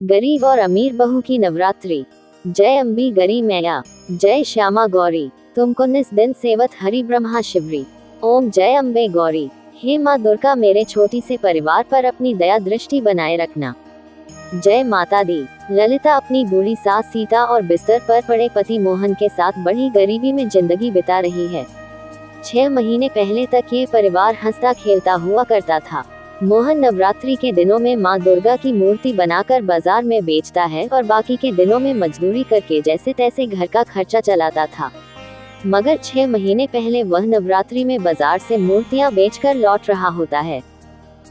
गरीब और अमीर बहू की नवरात्रि। जय अम्बी गरी मैया, जय श्यामा गौरी, तुमको निस दिन सेवत हरि ब्रह्मा शिवरी। ओम जय अम्बे गौरी। हे माँ दुर्गा, मेरे छोटी से परिवार पर अपनी दया दृष्टि बनाए रखना। जय माता दी। ललिता अपनी बूढ़ी सास सीता और बिस्तर पर पड़े पति मोहन के साथ बड़ी गरीबी में जिंदगी बिता रही है। 6 महीने पहले तक ये परिवार हंसता खेलता हुआ करता था। मोहन नवरात्रि के दिनों में माँ दुर्गा की मूर्ति बनाकर बाजार में बेचता है और बाकी के दिनों में मजदूरी करके जैसे तैसे घर का खर्चा चलाता था। मगर 6 महीने पहले वह नवरात्रि में बाजार से मूर्तियां बेचकर लौट रहा होता है।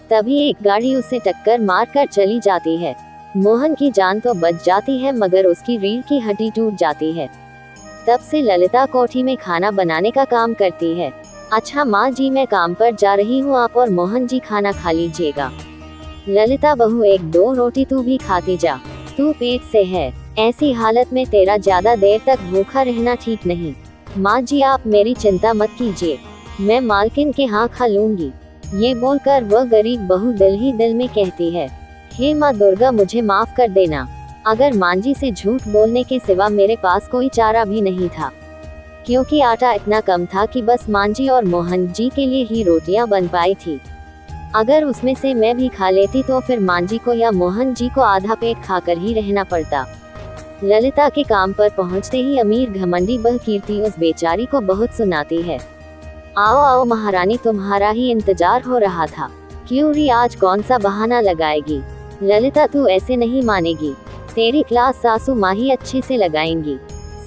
तभी एक गाड़ी उसे टक्कर मारकर चली जाती है। मोहन की जान तो बच जाती है मगर उसकी रीढ़ की हड्डी टूट जाती है। तब से ललिता कोठी में खाना बनाने का काम करती है। अच्छा माँ जी, मैं काम पर जा रही हूँ, आप और मोहन जी खाना खा लीजिएगा। ललिता बहू, 1-2 रोटी तू भी खाती जा, तू पेट से है, ऐसी हालत में तेरा ज्यादा देर तक भूखा रहना ठीक नहीं। माँ जी आप मेरी चिंता मत कीजिए, मैं मालकिन के यहाँ खा लूंगी। ये बोलकर वह गरीब बहू दिल ही दिल में कहती है, हे माँ दुर्गा, मुझे माफ कर देना। अगर माँ जी से झूठ बोलने के सिवा मेरे पास कोई चारा भी नहीं था, क्योंकि आटा इतना कम था कि बस माँ जी और मोहन जी के लिए ही रोटियां बन पाई थी। अगर उसमें से मैं भी खा लेती तो फिर माँ जी को या मोहन जी को आधा पेट खाकर ही रहना पड़ता। ललिता के काम पर पहुंचते ही अमीर घमंडी बह कीर्ति उस बेचारी को बहुत सुनाती है। आओ आओ महारानी, तुम्हारा ही इंतजार हो रहा था। क्यों री, आज कौन सा बहाना लगाएगी? ललिता तू ऐसे नहीं मानेगी, तेरी क्लास सासू माँ ही अच्छे से लगाएंगी।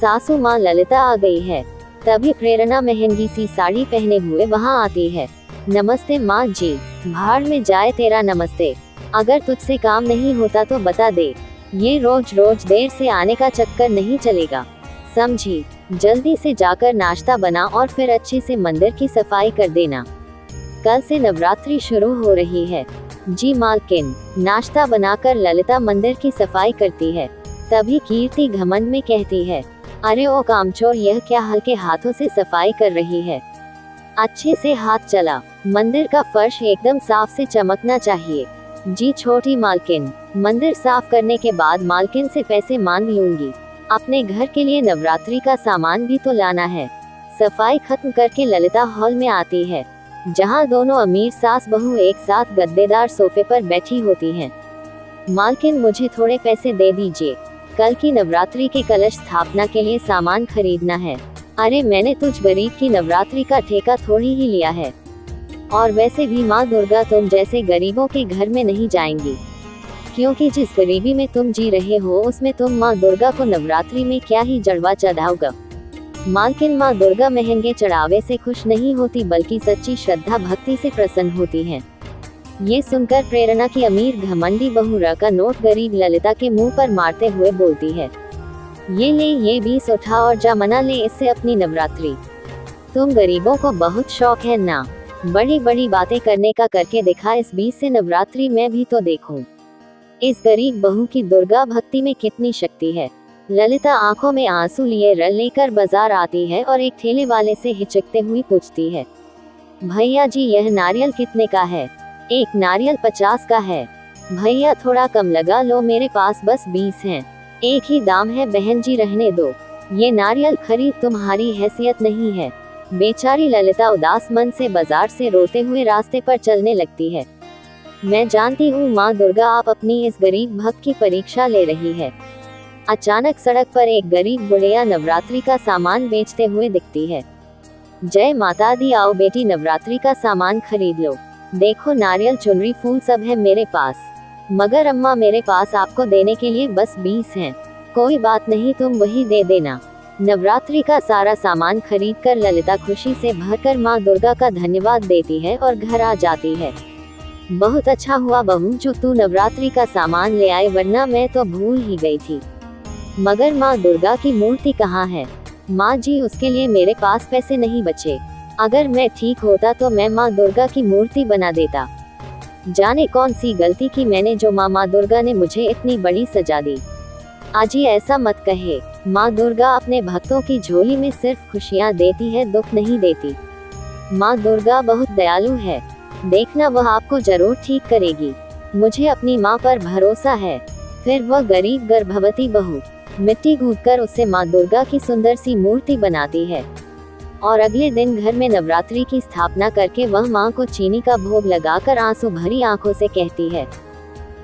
सासू माँ ललिता आ गई है। तभी प्रेरणा महंगी सी साड़ी पहने हुए वहाँ आती है। नमस्ते माँ जी। भाड़ में जाए तेरा नमस्ते, अगर तुझसे काम नहीं होता तो बता दे, ये रोज रोज देर से आने का चक्कर नहीं चलेगा, समझी? जल्दी से जाकर नाश्ता बना और फिर अच्छे से मंदिर की सफाई कर देना, कल से नवरात्रि शुरू हो रही है। जी मालकिन। नाश्ता बनाकर ललिता मंदिर की सफाई करती है। तभी कीर्ति घमंड में कहती है, अरे ओ कामचोर, यह क्या हल्के हाथों से सफाई कर रही है? अच्छे से हाथ चला, मंदिर का फर्श एकदम साफ से चमकना चाहिए। जी छोटी मालकिन। मंदिर साफ करने के बाद मालकिन से पैसे मांग लूंगी, अपने घर के लिए नवरात्रि का सामान भी तो लाना है। सफाई खत्म करके ललिता हॉल में आती है, जहां दोनों अमीर सास बहू एक साथ गद्देदार सोफे पर बैठी होती हैं। मालकिन, मुझे थोड़े पैसे दे दीजिए, कल की नवरात्रि के कलश स्थापना के लिए सामान खरीदना है। अरे मैंने तुझ गरीब की नवरात्रि का ठेका थोड़ी ही लिया है, और वैसे भी माँ दुर्गा तुम जैसे गरीबों के घर में नहीं जाएंगी, क्योंकि जिस गरीबी में तुम जी रहे हो उसमें तुम माँ दुर्गा को नवरात्रि में क्या ही जड़वा चढ़ाओगा। मालकिन, माँ दुर्गा महंगे चढ़ावे से खुश नहीं होती बल्कि सच्ची श्रद्धा भक्ति से प्रसन्न होती हैं। ये सुनकर प्रेरणा की अमीर घमंडी बहू का नोट गरीब ललिता के मुंह पर मारते हुए बोलती है, ये ले, ये 20 उठा और जा मना ले इससे अपनी नवरात्रि। तुम गरीबों को बहुत शौक है ना, बड़ी बड़ी बातें करने का करके दिखा, इस 20 से नवरात्रि मैं भी तो देखूं। इस गरीब बहू की दुर्गा भक्ति में कितनी शक्ति है। ललिता आंखों में आंसू लिए रल लेकर बाजार आती है और एक ठेले वाले से हिचकते हुए पूछती है, भैया जी यह नारियल कितने का है? एक नारियल 50 का है। भैया थोड़ा कम लगा लो, मेरे पास बस 20 हैं। एक ही दाम है बहन जी, रहने दो, ये नारियल खरीद तुम्हारी हैसियत नहीं है। बेचारी ललिता उदास मन से बाजार से रोते हुए रास्ते पर चलने लगती है। मैं जानती हूँ माँ दुर्गा, आप अपनी इस गरीब भक्त की परीक्षा ले रही है। अचानक सड़क पर एक गरीब बुढ़िया नवरात्रि का सामान बेचते हुए दिखती है। जय माता दी, आओ बेटी नवरात्रि का सामान खरीद लो, देखो नारियल चुनरी फूल सब है मेरे पास। मगर अम्मा, मेरे पास आपको देने के लिए बस 20 हैं। कोई बात नहीं, तुम वही दे देना। नवरात्रि का सारा सामान खरीदकर ललिता खुशी से भरकर माँ दुर्गा का धन्यवाद देती है और घर आ जाती है। बहुत अच्छा हुआ बहू जो तू नवरात्रि का सामान ले आए, वरना मैं तो भूल ही गई थी। मगर माँ दुर्गा की मूर्ति कहाँ है? माँ जी, उसके लिए मेरे पास पैसे नहीं बचे। अगर मैं ठीक होता तो मैं माँ दुर्गा की मूर्ति बना देता। जाने कौन सी गलती की मैंने जो माँ दुर्गा ने मुझे इतनी बड़ी सजा दी। आजी ऐसा मत कहे, माँ दुर्गा अपने भक्तों की झोली में सिर्फ खुशियाँ देती है, दुख नहीं देती। माँ दुर्गा बहुत दयालु है, देखना वह आपको जरूर ठीक करेगी। मुझे अपनी माँ पर भरोसा है। फिर वह गरीब गर्भवती बहू मिट्टी गूंथकर उससे माँ दुर्गा की सुंदर सी मूर्ति बनाती है और अगले दिन घर में नवरात्रि की स्थापना करके वह माँ को चीनी का भोग लगाकर आंसू भरी आंखों से कहती है,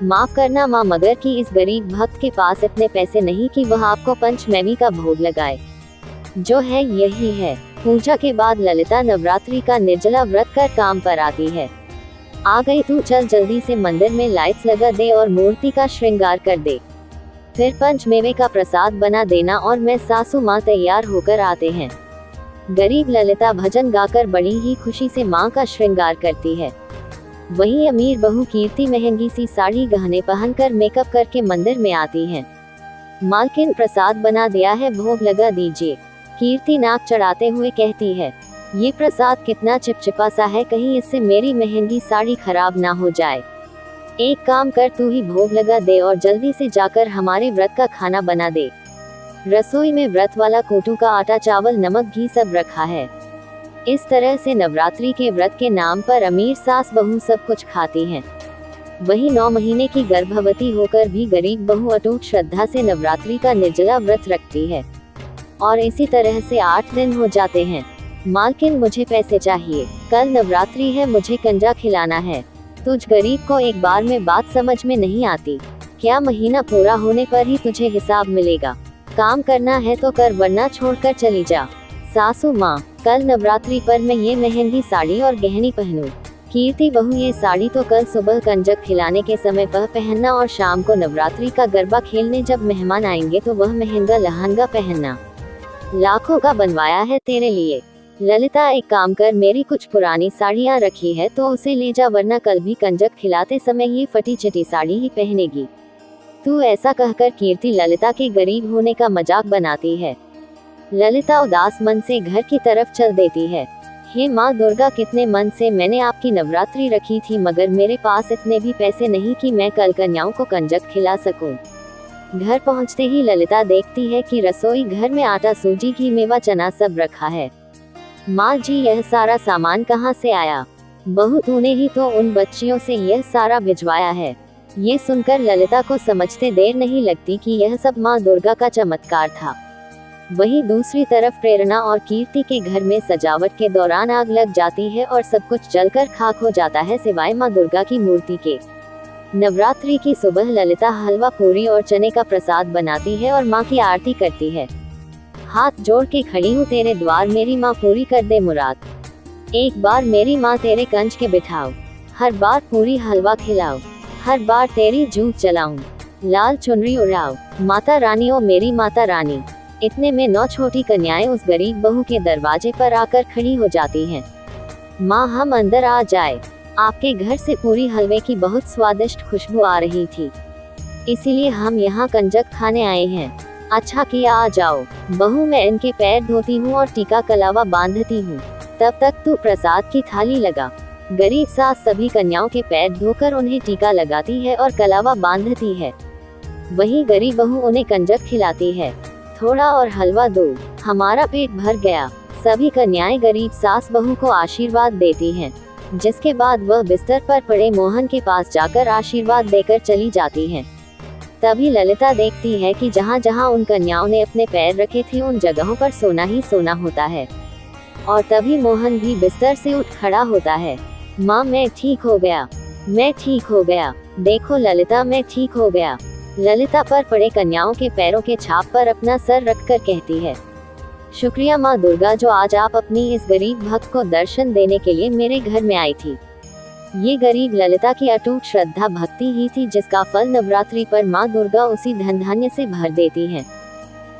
माफ करना माँ, मगर कि इस गरीब भक्त के पास इतने पैसे नहीं कि वह आपको पंचमेवी का भोग लगाए। जो है यही है। पूजा के बाद ललिता नवरात्रि का निर्जला व्रत कर काम पर आती है। आ गई तू, चल जल्दी से मंदिर में लाइट्स लगा दे और मूर्ति का श्रृंगार कर दे। फिर पंचमेवे का प्रसाद बना देना और मैं सासू माँ तैयार होकर आते हैं। गरीब ललिता भजन गाकर बड़ी ही खुशी से माँ का श्रृंगार करती है। वहीं अमीर बहू कीर्ति महंगी सी साड़ी गहने पहनकर मेकअप करके मंदिर में आती है। मालकिन प्रसाद बना दिया है, भोग लगा दीजिए। कीर्ति नाक चढ़ाते हुए कहती है, ये प्रसाद कितना चिपचिपा सा है, कहीं इससे मेरी महंगी साड़ी खराब ना हो जाए। एक काम कर, तू ही भोग लगा दे और जल्दी से जाकर हमारे व्रत का खाना बना दे। रसोई में व्रत वाला कोटू का आटा, चावल, नमक, घी सब रखा है। इस तरह से नवरात्रि के व्रत के नाम पर अमीर सास बहू सब कुछ खाती हैं। वही 9 महीने की गर्भवती होकर भी गरीब बहू अटूट श्रद्धा से नवरात्रि का निर्जला व्रत रखती है और इसी तरह से 8 दिन हो जाते हैं। मालकिन, मुझे पैसे चाहिए, कल नवरात्रि है, मुझे कंजा खिलाना है। तुझ गरीब को एक बार में बात समझ में नहीं आती क्या? महीना पूरा होने पर ही तुझे हिसाब मिलेगा। काम करना है तो कर, वरना छोड़कर चली जा। सासू माँ, कल नवरात्रि पर मैं ये महंगी साड़ी और गहनी पहनूं। कीर्ति बहू, ये साड़ी तो कल सुबह कंजक खिलाने के समय पर पहनना और शाम को नवरात्रि का गरबा खेलने जब मेहमान आएंगे तो वह महंगा लहंगा पहनना। लाखों का बनवाया है तेरे लिए। ललिता, एक काम कर, मेरी कुछ पुरानी साड़ियाँ रखी है तो उसे ले जा, वरना कल भी कंजक खिलाते समय ये फटी चिटी साड़ी ही पहनेगी। तू ऐसा कहकर कीर्ति ललिता के गरीब होने का मजाक बनाती है। ललिता उदास मन से घर की तरफ चल देती है। हे माँ दुर्गा, कितने मन से मैंने आपकी नवरात्रि रखी थी, मगर मेरे पास इतने भी पैसे नहीं कि मैं कल कन्याओं को कंजक खिला सकूं। घर पहुँचते ही ललिता देखती है कि रसोई घर में आटा, सूजी, घी, मेवा, चना सब रखा है। माँ जी, यह सारा सामान कहाँ से आया? बहू, तूने ही तो उन बच्चियों से यह सारा भिजवाया है। ये सुनकर ललिता को समझते देर नहीं लगती कि यह सब माँ दुर्गा का चमत्कार था। वहीं दूसरी तरफ प्रेरणा और कीर्ति के घर में सजावट के दौरान आग लग जाती है और सब कुछ जलकर खाक हो जाता है सिवाय माँ दुर्गा की मूर्ति के। नवरात्रि की सुबह ललिता हलवा, पूरी और चने का प्रसाद बनाती है और माँ की आरती करती है। हाथ जोड़ के खड़ी हूँ तेरे द्वार, मेरी माँ पूरी कर दे मुराद। एक बार मेरी माँ तेरे कंज के बिठाओ, हर बार पूरी हलवा खिलाओ, हर बार तेरी जूत चलाऊं, लाल चुनरी उड़ाओ, माता रानी ओ मेरी माता रानी। इतने में 9 छोटी कन्याएं उस गरीब बहू के दरवाजे पर आकर खड़ी हो जाती हैं। माँ, हम अंदर आ जाए? आपके घर से पूरी हलवे की बहुत स्वादिष्ट खुशबू आ रही थी, इसीलिए हम यहाँ कंजक खाने आए हैं। अच्छा किया, आ जाओ। बहू, मैं इनके पैर धोती हूँ और टीका कलावा बांधती हूँ, तब तक तू प्रसाद की थाली लगा। गरीब सास सभी कन्याओं के पैर धोकर उन्हें टीका लगाती है और कलावा बांधती है। वहीं गरीब बहू उन्हें कंजक खिलाती है। थोड़ा और हलवा दो, हमारा पेट भर गया। सभी कन्याएं गरीब सास बहू को आशीर्वाद देती हैं, जिसके बाद वह बिस्तर पर पड़े मोहन के पास जाकर आशीर्वाद देकर चली जाती हैं। तभी ललिता देखती है कि जहाँ जहाँ उन कन्याओं ने अपने पैर रखे थे उन जगहों पर सोना ही सोना होता है। और तभी मोहन भी बिस्तर से उठ खड़ा होता है। माँ, मैं ठीक हो गया, मैं ठीक हो गया। देखो ललिता, मैं ठीक हो गया। ललिता पर पड़े कन्याओं के पैरों के छाप पर अपना सर रखकर कहती है, शुक्रिया माँ दुर्गा, जो आज आप अपनी इस गरीब भक्त को दर्शन देने के लिए मेरे घर में आई थी। ये गरीब ललिता की अटूट श्रद्धा भक्ति ही थी जिसका फल नवरात्रि पर माँ दुर्गा उसी धन धान्य से भर देती हैं।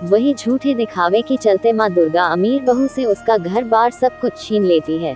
वही झूठे दिखावे के चलते माँ दुर्गा अमीर बहू से उसका घर बार सब कुछ छीन लेती है।